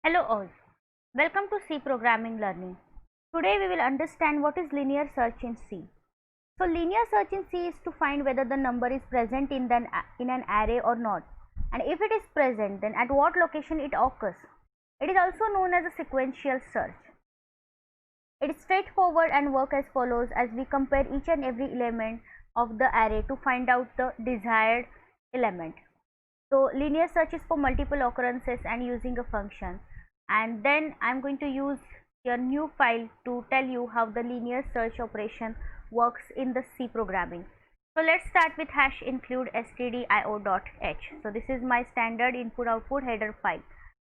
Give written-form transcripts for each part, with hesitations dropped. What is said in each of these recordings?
Hello all, welcome to C Programming Learning. Today we will understand what is linear search in C. So linear search in C is to find whether the number is present in an array or not, and if it is present, then at what location it occurs. It is also known as a sequential search. It is straightforward and works as follows as we compare each and every element of the array to find out the desired element. So linear search is for multiple occurrences and using a function, and then I'm going to use your new file to tell you how the linear search operation works in the C programming. So let's start with hash include stdio.h. So this is my standard input output header file,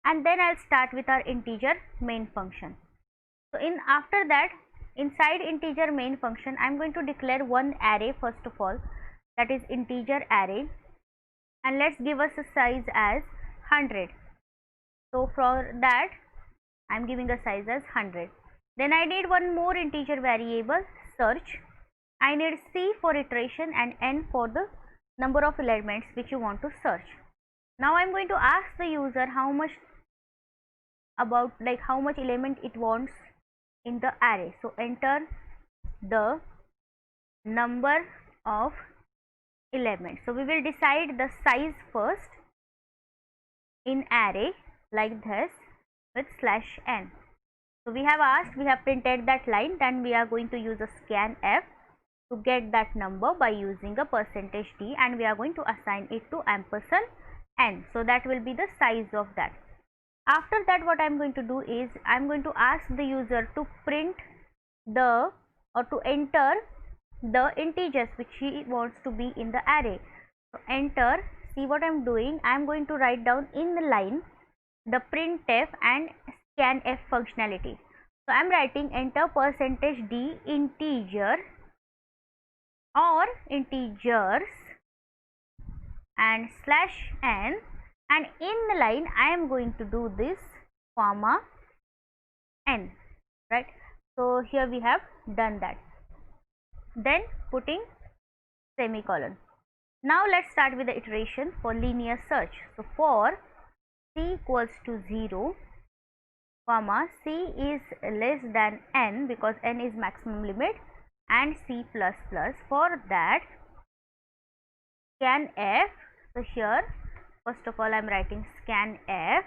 and then I'll start with our integer main function. So after that, inside integer main function, I'm going to declare one array first of all, that is integer array, and let's give us a size as 100. So for that I'm giving a size as 100. Then I need one more integer variable, search. I need C for iteration and N for the number of elements which you want to search. Now I'm going to ask the user how much element it wants in the array. So enter the number of elements. So we will decide the size first in array like this with /n. So we have printed that line, then we are going to use a scanf to get that number by using a %d, and we are going to assign it to &n. So that will be the size of that. After that, what I am going to do is I am going to ask the user to print to enter the integers which he wants to be in the array. So enter, see what I am doing, I am going to write down in the line the printf and scanf functionality. So I am writing enter %d integer or integers and /n, and in the line I am going to do this comma n, right? So here we have done that, then putting semicolon. Now let's start with the iteration for linear search. So for c equals to 0, comma c is less than n because n is maximum limit, and c plus plus, for that scanf. So here first of all I am writing scanf,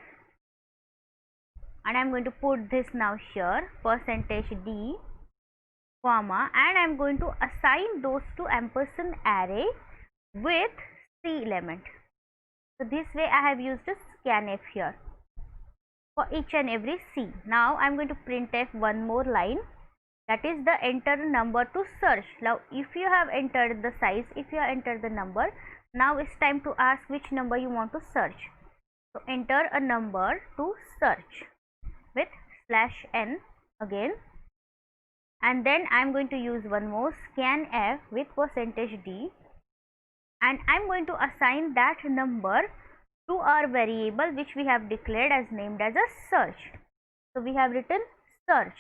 and I am going to put this now here %d, comma, and I am going to assign those to ampersand array with c element. So this way I have used a scanf here for each and every c. Now I am going to printf one more line, that is the enter number to search. Now if you have entered the size, if you have entered the number, now it's time to ask which number you want to search. So enter a number to search with /n again, and then I am going to use one more scanf with %d, and I am going to assign that number to our variable which we have declared as named as a search. So we have written search.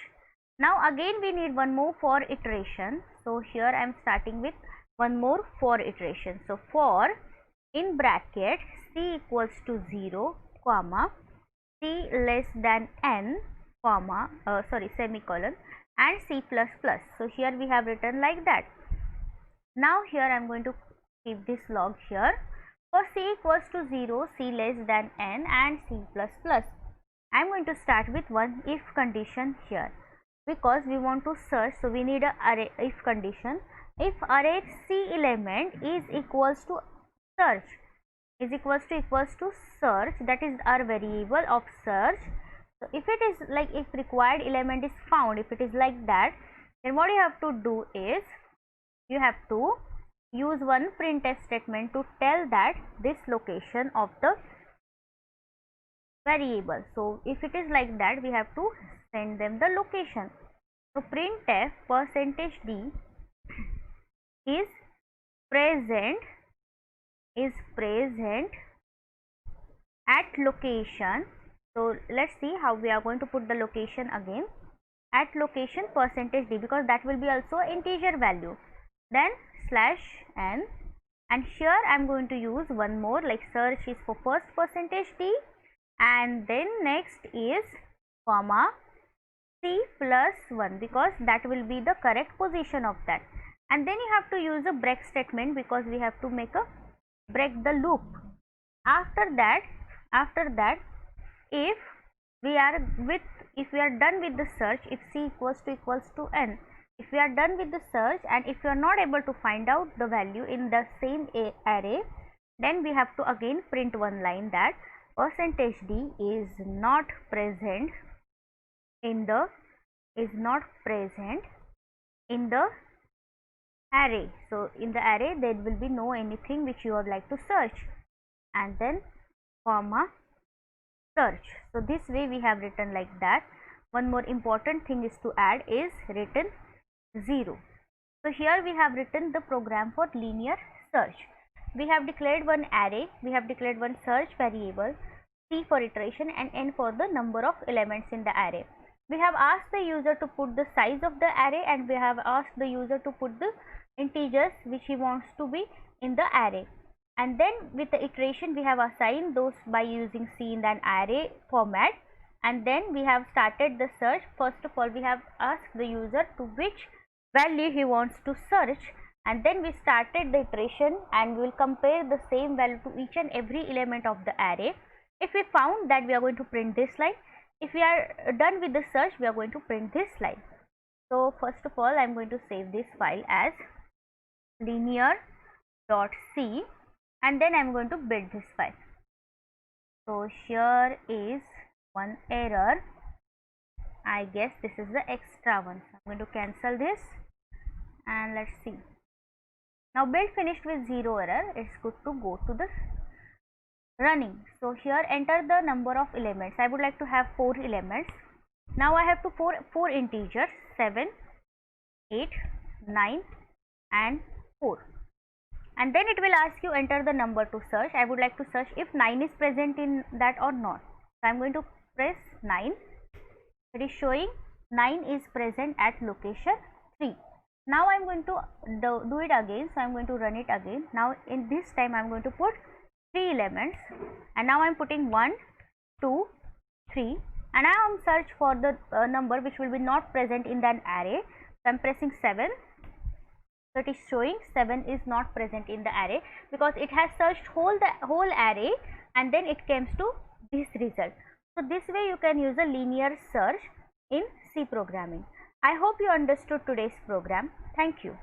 Now again we need one more for iteration. So here I am starting with one more for iteration. So for in bracket c equals to 0, comma c less than n, comma semicolon, and c plus plus. So here we have written like that. Now here I am going to keep this log here. For c equals to 0, c less than n, and c plus plus. I am going to start with one if condition here because we want to search, so we need a array if condition. If array c element is equals to search, search, that is our variable of search. So if it is like if required element is found, if it is like that, then what you have to do is you have to use one printf statement to tell that this location of the variable. So if it is like that, we have to send them the location. So printf %d is present at location. So let's see how we are going to put the location again. At location %d, because that will be also integer value. Then /n, and here I am going to use one more, like search is for first %d and then next is comma C plus 1, because that will be the correct position of that, and then you have to use a break statement because we have to make a break the loop. After that if we are done with the search, if C equals to n, if we are done with the search and if you are not able to find out the value in the same array, then we have to again print one line that %d is not present in the array. So in the array there will be no anything which you would like to search, and then comma search. So this way we have written like that. One more important thing is to add is written 0. So here we have written the program for linear search. We have declared one array, we have declared one search variable, C for iteration and n for the number of elements in the array. We have asked the user to put the size of the array, and we have asked the user to put the integers which he wants to be in the array, and then with the iteration we have assigned those by using C in an array format, and then we have started the search. First of all we have asked the user to which value he wants to search, and then we started the iteration and we will compare the same value to each and every element of the array. If we found that, we are going to print this line. If we are done with the search, we are going to print this line. So first of all I am going to save this file as linear.c, and then I am going to build this file. So here is one error, I guess this is the extra one, so I am going to cancel this and let's see. Now build finished with 0 error. It's good to go to the running. So here enter the number of elements. I would like to have 4 elements. Now I have to 4 integers, 7, 8, 9 and 4, and then it will ask you enter the number to search. I would like to search if 9 is present in that or not. So I am going to press 9. It is showing 9 is present at location 3. Now I am going to do it again. So I am going to run it again. Now in this time I am going to put 3 elements, and now I am putting 1, 2, 3, and I am search for the number which will be not present in that array. So I am pressing 7. So it is showing 7 is not present in the array because it has searched the whole array and then it comes to this result. So this way you can use a linear search in C programming. I hope you understood today's program. Thank you.